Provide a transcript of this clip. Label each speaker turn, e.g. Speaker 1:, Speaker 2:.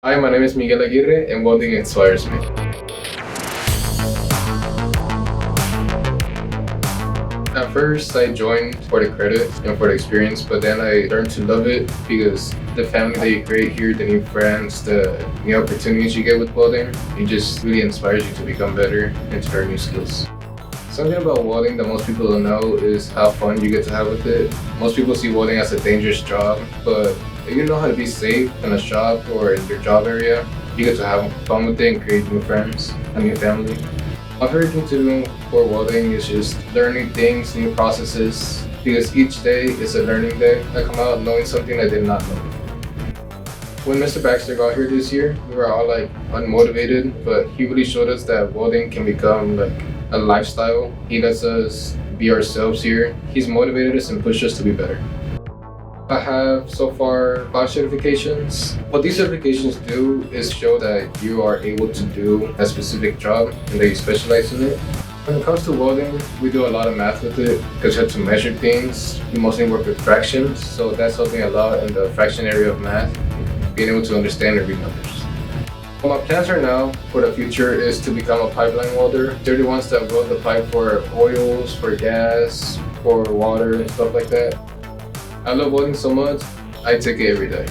Speaker 1: Hi, my name is Miguel Aguirre, and welding inspires me. At first, I joined for the credit and for the experience, but then I learned to love it because the family that you create here, the new friends, the new opportunities you get with welding, it just really inspires you to become better and to learn new skills. Something about welding that most people don't know is how fun you get to have with it. Most people see welding as a dangerous job, but if you know how to be safe in a shop or in your job area, you get to have fun with it and create new friends, a new family. My favorite thing to do for welding is just learning things, new processes, because each day is a learning day. I come out knowing something I did not know. When Mr. Baxter got here this year, we were all unmotivated, but he really showed us that welding can become a lifestyle. He lets us be ourselves here. He's motivated us and pushed us to be better. I have so far 5 certifications. What these certifications do is show that you are able to do a specific job and that you specialize in it. When it comes to welding, we do a lot of math with it because you have to measure things. We mostly work with fractions, so that's helping a lot in the fraction area of math, being able to understand and read numbers. What my plans right now for the future is to become a pipeline welder. They're the ones that weld the pipe for oils, for gas, for water and stuff like that. I love welding so much, I take it every day.